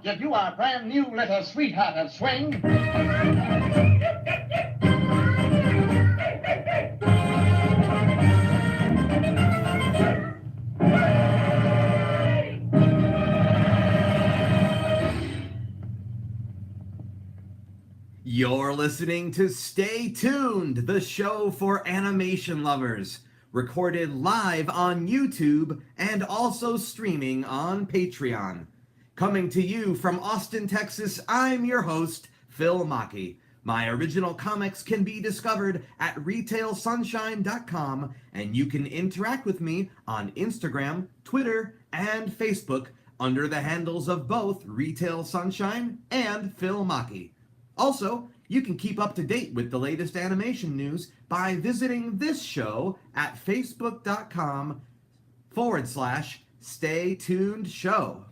get you our brand new little sweetheart of swing. You're listening to Stay Tuned, the show for animation lovers, recorded live on YouTube and also streaming on Patreon. Coming to you from Austin, Texas, I'm your host, Phil Machi. My original comics can be discovered at retailsunshine.com, and you can interact with me on Instagram, Twitter, and Facebook under the handles of both Retail Sunshine and Phil Machi. Also, you can keep up to date with the latest animation news by visiting this show at facebook.com/Stay Tuned Show.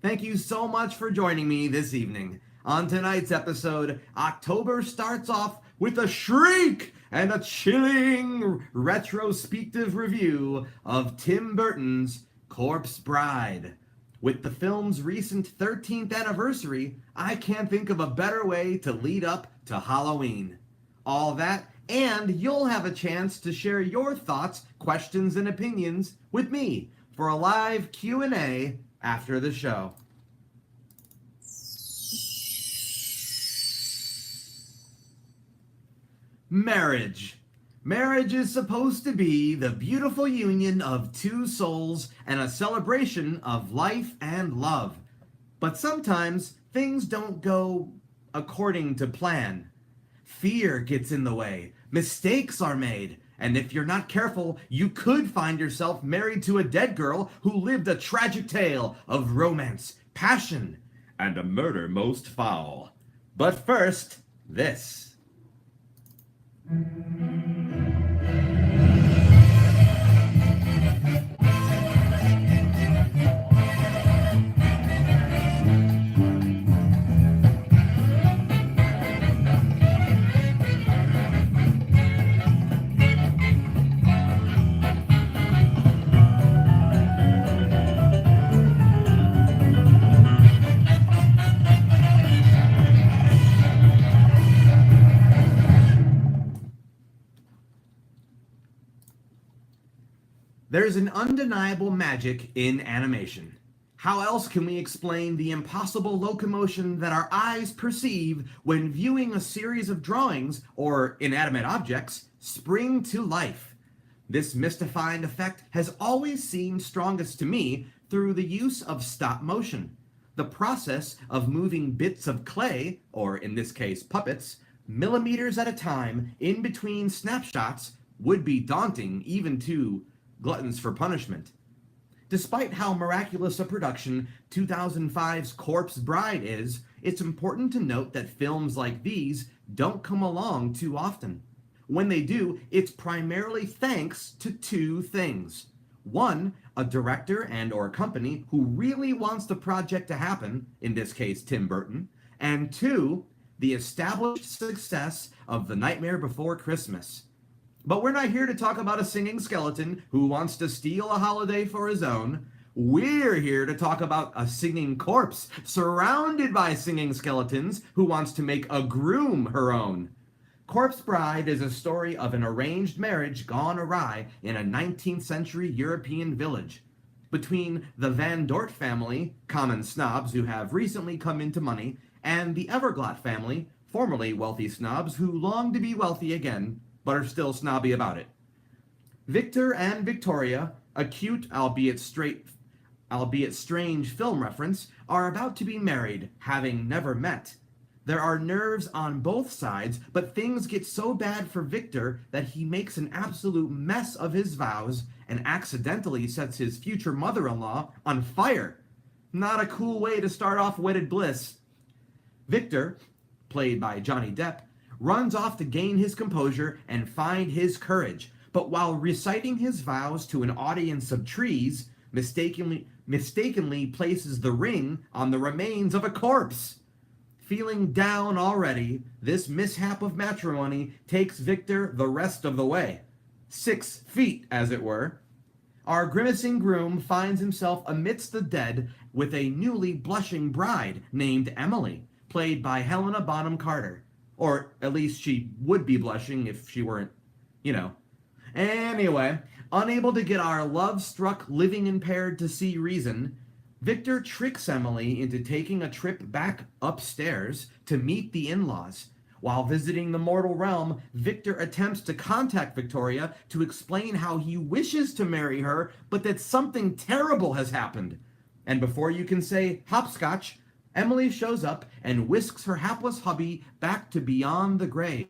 Thank you so much for joining me this evening. On tonight's episode, October starts off with a shriek and a chilling retrospective review of Tim Burton's Corpse Bride. With the film's recent 13th anniversary, I can't think of a better way to lead up to Halloween. All that, and you'll have a chance to share your thoughts, questions, and opinions with me for a live Q&A after the show. Marriage. Marriage is supposed to be the beautiful union of two souls and a celebration of life and love. But sometimes things don't go according to plan. Fear gets in the way, mistakes are made, and if you're not careful, you could find yourself married to a dead girl who lived a tragic tale of romance, passion, and a murder most foul. But first, this. There's an undeniable magic in animation. How else can we explain the impossible locomotion that our eyes perceive when viewing a series of drawings, or inanimate objects, spring to life? This mystifying effect has always seemed strongest to me through the use of stop motion. The process of moving bits of clay, or in this case puppets, millimeters at a time in between snapshots would be daunting even to gluttons for punishment. Despite how miraculous a production 2005's Corpse Bride is, it's important to note that films like these don't come along too often. When they do, it's primarily thanks to two things. One, a director and or company who really wants the project to happen, in this case Tim Burton, and two, the established success of The Nightmare Before Christmas. But we're not here to talk about a singing skeleton who wants to steal a holiday for his own. We're here to talk about a singing corpse surrounded by singing skeletons who wants to make a groom her own. Corpse Bride is a story of an arranged marriage gone awry in a 19th century European village. Between the Van Dort family, common snobs who have recently come into money, and the Everglot family, formerly wealthy snobs who long to be wealthy again, but are still snobby about it. Victor and Victoria, a cute, albeit strange film reference, are about to be married, having never met. There are nerves on both sides, but things get so bad for Victor that he makes an absolute mess of his vows and accidentally sets his future mother-in-law on fire. Not a cool way to start off wedded bliss. Victor, played by Johnny Depp, runs off to gain his composure and find his courage, but while reciting his vows to an audience of trees, mistakenly places the ring on the remains of a corpse. Feeling down already, this mishap of matrimony takes Victor the rest of the way. 6 feet, as it were. Our grimacing groom finds himself amidst the dead with a newly blushing bride named Emily, played by Helena Bonham Carter. Or at least she would be blushing if she weren't, you know. Anyway, unable to get our love-struck living impaired to see reason, Victor tricks Emily into taking a trip back upstairs to meet the in-laws. While visiting the mortal realm, Victor attempts to contact Victoria to explain how he wishes to marry her, but that something terrible has happened. And before you can say hopscotch, Emily shows up and whisks her hapless hubby back to beyond the grave.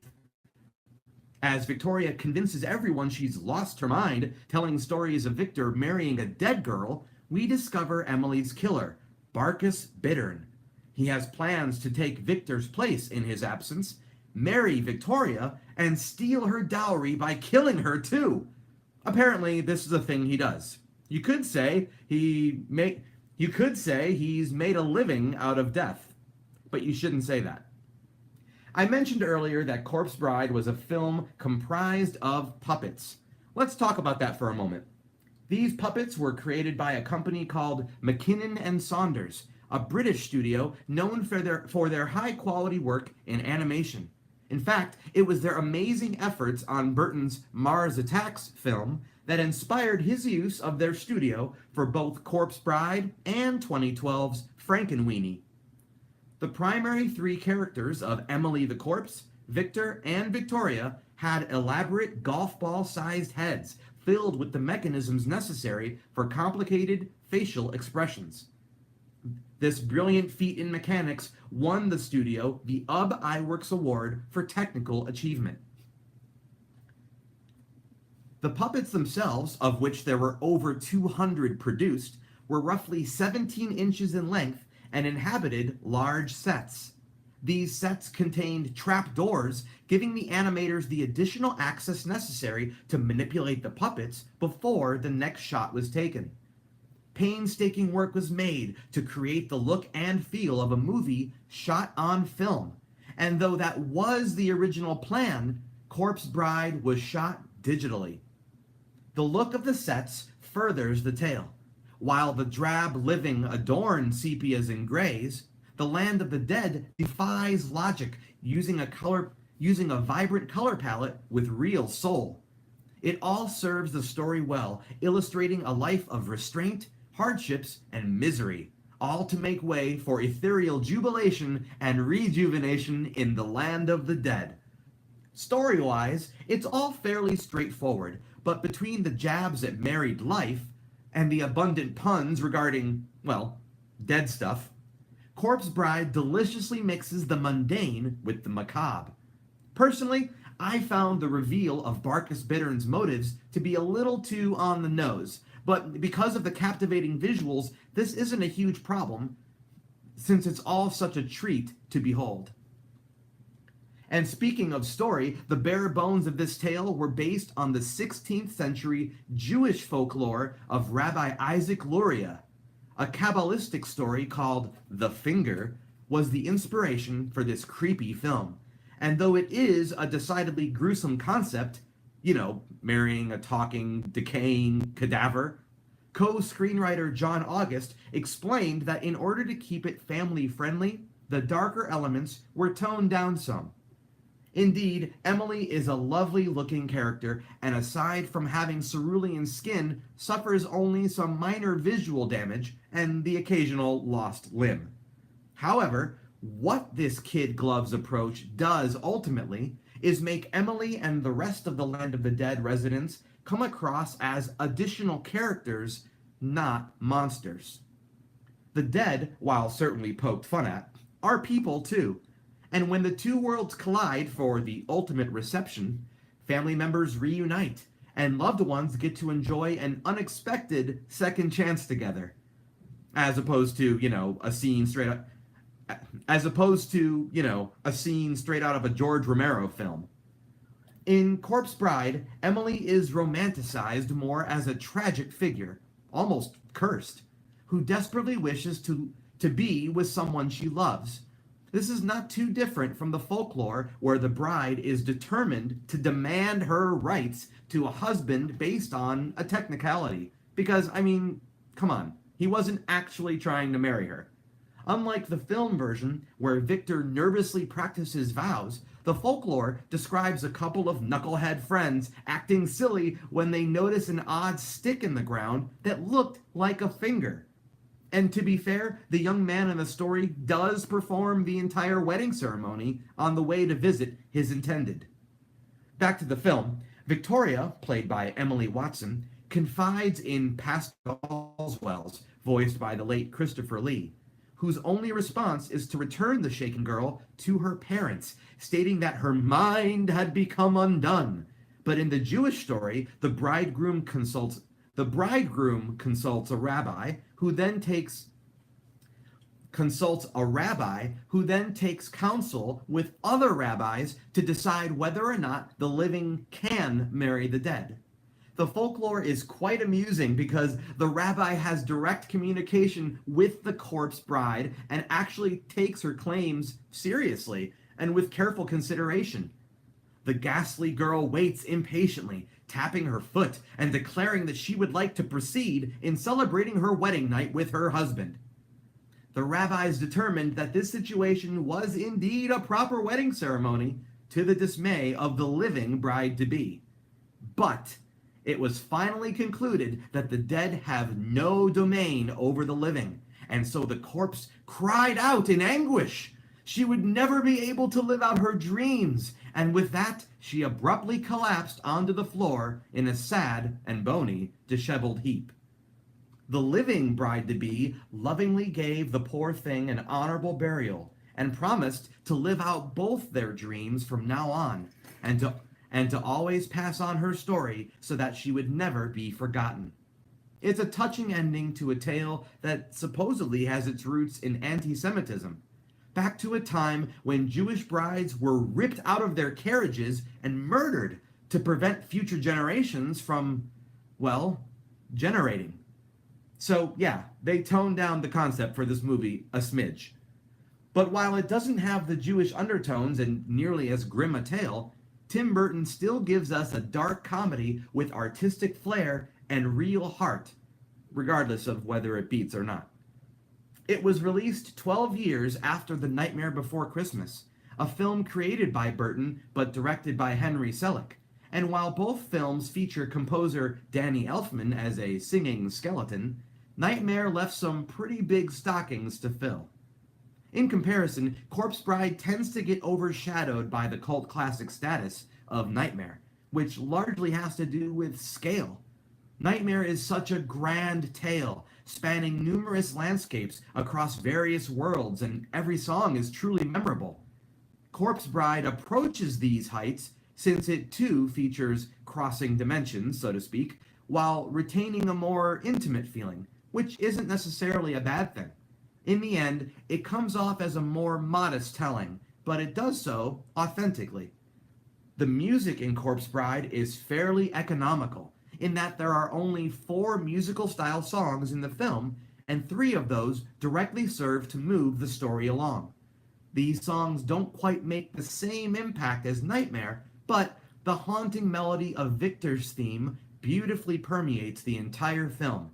As Victoria convinces everyone she's lost her mind, telling stories of Victor marrying a dead girl, we discover Emily's killer, Barkis Bittern. He has plans to take Victor's place in his absence, marry Victoria, and steal her dowry by killing her too. Apparently, this is a thing he does. You could say he's made a living out of death, but you shouldn't say that. I mentioned earlier that Corpse Bride was a film comprised of puppets. Let's talk about that for a moment. These puppets were created by a company called McKinnon and Saunders, a British studio known for their high-quality work in animation. In fact, it was their amazing efforts on Burton's Mars Attacks film that inspired his use of their studio for both Corpse Bride and 2012's Frankenweenie. The primary three characters of Emily the Corpse, Victor, and Victoria had elaborate golf ball-sized heads filled with the mechanisms necessary for complicated facial expressions. This brilliant feat in mechanics won the studio the UB Iwerks Award for Technical Achievement. The puppets themselves, of which there were over 200 produced, were roughly 17 inches in length and inhabited large sets. These sets contained trapdoors, giving the animators the additional access necessary to manipulate the puppets before the next shot was taken. Painstaking work was made to create the look and feel of a movie shot on film, and though that was the original plan, Corpse Bride was shot digitally. The look of the sets furthers the tale. While the drab living adorn sepias and grays, the land of the dead defies logic, using a vibrant color palette with real soul. It all serves the story well, illustrating a life of restraint, hardships, and misery, all to make way for ethereal jubilation and rejuvenation in the land of the dead. Story-wise, it's all fairly straightforward, but between the jabs at married life and the abundant puns regarding, well, dead stuff, Corpse Bride deliciously mixes the mundane with the macabre. Personally, I found the reveal of Barkis Bittern's motives to be a little too on the nose, but because of the captivating visuals, this isn't a huge problem, since it's all such a treat to behold. And speaking of story, the bare bones of this tale were based on the 16th century Jewish folklore of Rabbi Isaac Luria. A Kabbalistic story called The Finger was the inspiration for this creepy film. And though it is a decidedly gruesome concept, marrying a talking, decaying cadaver, co-screenwriter John August explained that in order to keep it family-friendly, the darker elements were toned down some. Indeed, Emily is a lovely-looking character, and aside from having cerulean skin, suffers only some minor visual damage and the occasional lost limb. However, what this kid gloves approach does ultimately is make Emily and the rest of the Land of the Dead residents come across as additional characters, not monsters. The dead, while certainly poked fun at, are people too. And when the two worlds collide for the ultimate reception, family members reunite, and loved ones get to enjoy an unexpected second chance together. As opposed to, a scene straight out of a George Romero film. In Corpse Bride, Emily is romanticized more as a tragic figure, almost cursed, who desperately wishes to be with someone she loves. This is not too different from the folklore where the bride is determined to demand her rights to a husband based on a technicality. Because, I mean, come on, he wasn't actually trying to marry her. Unlike the film version, where Victor nervously practices vows, the folklore describes a couple of knucklehead friends acting silly when they notice an odd stick in the ground that looked like a finger. And to be fair, the young man in the story does perform the entire wedding ceremony on the way to visit his intended. Back to the film, Victoria, played by Emily Watson, confides in Pascal Wells, voiced by the late Christopher Lee, whose only response is to return the shaken girl to her parents, stating that her mind had become undone. But in the Jewish story, the bridegroom consults a rabbi who then takes counsel with other rabbis to decide whether or not the living can marry the dead. The folklore is quite amusing because the rabbi has direct communication with the corpse bride and actually takes her claims seriously and with careful consideration. The ghastly girl waits impatiently, tapping her foot and declaring that she would like to proceed in celebrating her wedding night with her husband. The rabbis determined that this situation was indeed a proper wedding ceremony, to the dismay of the living bride-to-be. But it was finally concluded that the dead have no domain over the living, and so the corpse cried out in anguish. She would never be able to live out her dreams, and with that, she abruptly collapsed onto the floor in a sad and bony, disheveled heap. The living bride-to-be lovingly gave the poor thing an honorable burial, and promised to live out both their dreams from now on, and to always pass on her story so that she would never be forgotten. It's a touching ending to a tale that supposedly has its roots in anti-Semitism, back to a time when Jewish brides were ripped out of their carriages and murdered to prevent future generations from, well, generating. So yeah, they toned down the concept for this movie a smidge. But while it doesn't have the Jewish undertones and nearly as grim a tale, Tim Burton still gives us a dark comedy with artistic flair and real heart, regardless of whether it beats or not. It was released 12 years after The Nightmare Before Christmas, a film created by Burton but directed by Henry Selick, and while both films feature composer Danny Elfman as a singing skeleton, Nightmare left some pretty big stockings to fill. In comparison, Corpse Bride tends to get overshadowed by the cult classic status of Nightmare, which largely has to do with scale. Nightmare is such a grand tale, spanning numerous landscapes across various worlds, and every song is truly memorable. Corpse Bride approaches these heights since it too features crossing dimensions, so to speak, while retaining a more intimate feeling, which isn't necessarily a bad thing. In the end, it comes off as a more modest telling, but it does so authentically. The music in Corpse Bride is fairly economical, in that there are only 4 musical-style songs in the film, and 3 of those directly serve to move the story along. These songs don't quite make the same impact as Nightmare, but the haunting melody of Victor's theme beautifully permeates the entire film.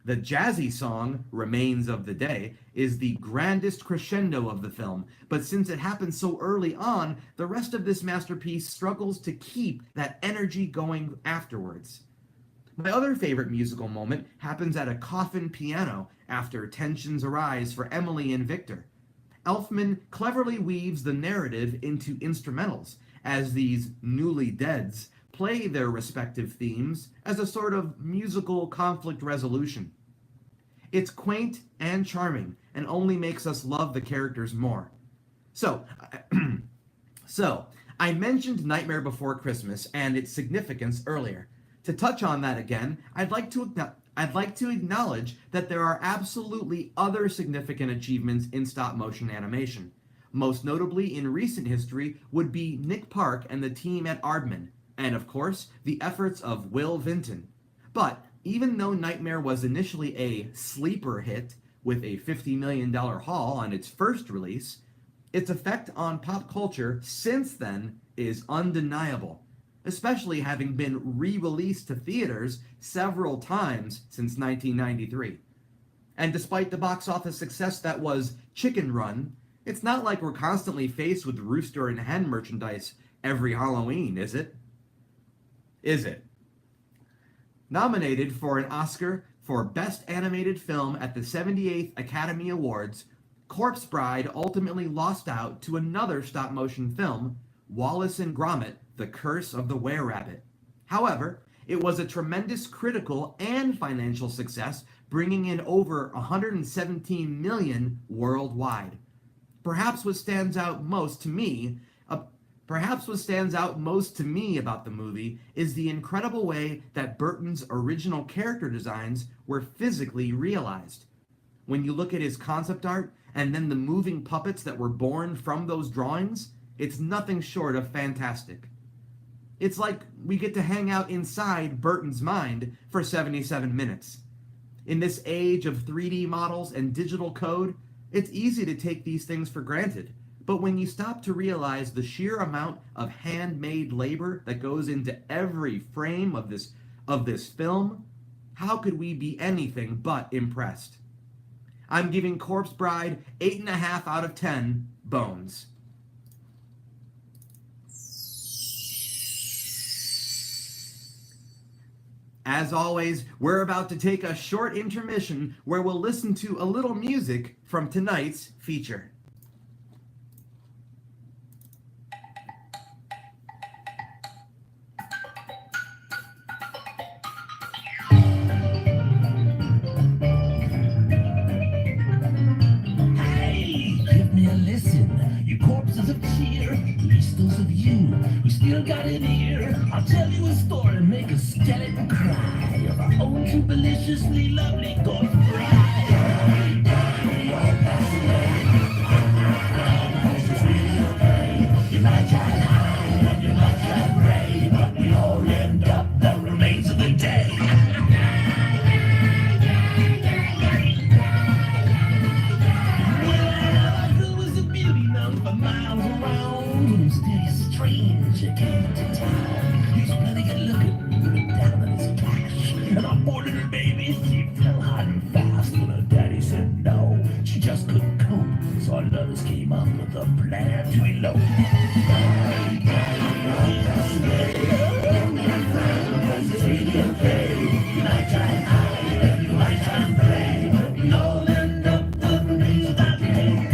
The jazzy song, Remains of the Day, is the grandest crescendo of the film, but since it happens so early on, the rest of this masterpiece struggles to keep that energy going afterwards. My other favorite musical moment happens at a coffin piano after tensions arise for Emily and Victor. Elfman cleverly weaves the narrative into instrumentals, as these newly deads play their respective themes as a sort of musical conflict resolution. It's quaint and charming, and only makes us love the characters more. So I mentioned Nightmare Before Christmas and its significance earlier. To touch on that again, I'd like to acknowledge that there are absolutely other significant achievements in stop-motion animation. Most notably in recent history would be Nick Park and the team at Aardman, and of course, the efforts of Will Vinton. But even though Nightmare was initially a sleeper hit with a $50 million haul on its first release, its effect on pop culture since then is undeniable. especially having been re-released to theaters several times since 1993. And despite the box office success that was Chicken Run, it's not like we're constantly faced with rooster and hen merchandise every Halloween, is it? Is it? Nominated for an Oscar for Best Animated Film at the 78th Academy Awards, Corpse Bride ultimately lost out to another stop-motion film, Wallace and Gromit: The Curse of the Were-Rabbit. However, it was a tremendous critical and financial success, bringing in over $117 million worldwide. Perhaps what stands out most to me about the movie is the incredible way that Burton's original character designs were physically realized. When you look at his concept art and then the moving puppets that were born from those drawings, it's nothing short of fantastic. It's like we get to hang out inside Burton's mind for 77 minutes. In this age of 3D models and digital code, it's easy to take these things for granted. But when you stop to realize the sheer amount of handmade labor that goes into every frame of this film, how could we be anything but impressed? I'm giving Corpse Bride 8.5 out of 10 bones. As always, we're about to take a short intermission where we'll listen to a little music from tonight's feature. Still got an ear. I'll tell you a story, make a skeleton cry of our own true deliciously lovely corpse bride. You might try high, you might try brave, but we all end up the remains of the day. Well, was a beauty known for miles around, and still stranger came to town. He's plenty good looking, with a down on his cash. And I boarded her baby, she fell hard and fast. When her daddy said no, she just couldn't cope. So our lovers came up with a plan to elope. You might try and hide, you might try and play, but we all end up the remains of that day.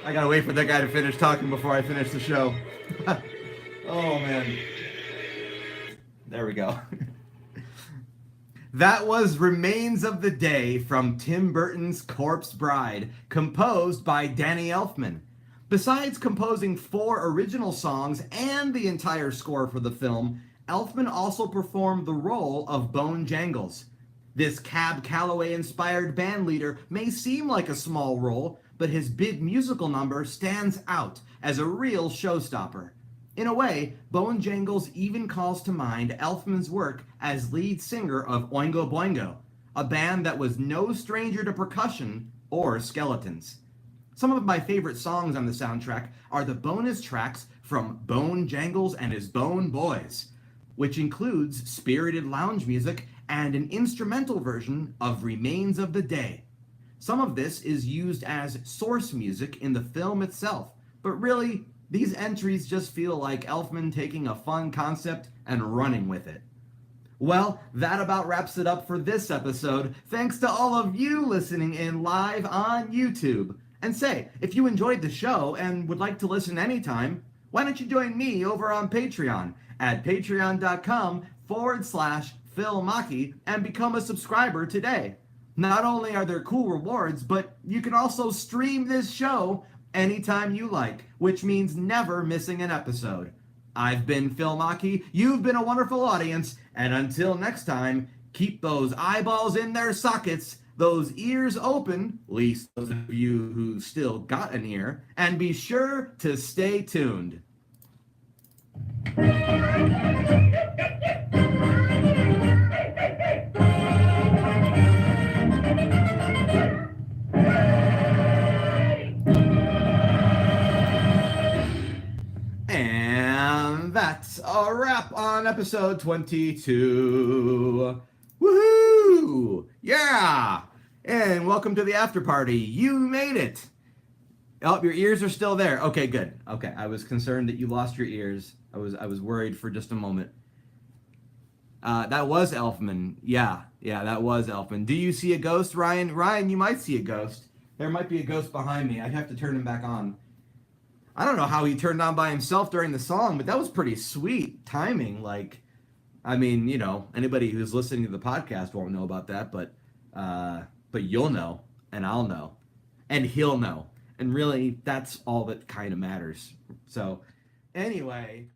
I gotta wait for that guy to finish talking before I finish the show. Oh, man. There we go. That was Remains of the Day from Tim Burton's Corpse Bride, composed by Danny Elfman. Besides composing 4 original songs and the entire score for the film, Elfman also performed the role of Bone Jangles. This Cab Calloway-inspired bandleader may seem like a small role, but his big musical number stands out as a real showstopper. In a way, Bone Jangles even calls to mind Elfman's work as lead singer of Oingo Boingo, a band that was no stranger to percussion or skeletons. Some of my favorite songs on the soundtrack are the bonus tracks from Bone Jangles and His Bone Boys, which includes spirited lounge music and an instrumental version of Remains of the Day. Some of this is used as source music in the film itself, but really, these entries just feel like Elfman taking a fun concept and running with it. Well, that about wraps it up for this episode. Thanks to all of you listening in live on YouTube. And say, if you enjoyed the show and would like to listen anytime, why don't you join me over on Patreon at patreon.com/Phil Machi and become a subscriber today. Not only are there cool rewards, but you can also stream this show anytime you like, which means never missing an episode. I've been Phil Machi, you've been a wonderful audience, and until next time, keep those eyeballs in their sockets, those ears open, at least those of you who still got an ear, and be sure to stay tuned. And that's a wrap on episode 22. Woohoo! Yeah! And welcome to the after party. You made it. Oh, your ears are still there. Okay, good. Okay, I was concerned that you lost your ears. I was worried for just a moment. That was Elfman. Yeah, that was Elfman. Do you see a ghost, Ryan? Ryan, you might see a ghost. There might be a ghost behind me. I'd have to turn him back on. I don't know how he turned on by himself during the song, but that was pretty sweet timing. Like, I mean, you know, anybody who's listening to the podcast won't know about that, but you'll know, and I'll know, and he'll know. And really, that's all that kind of matters. So, anyway.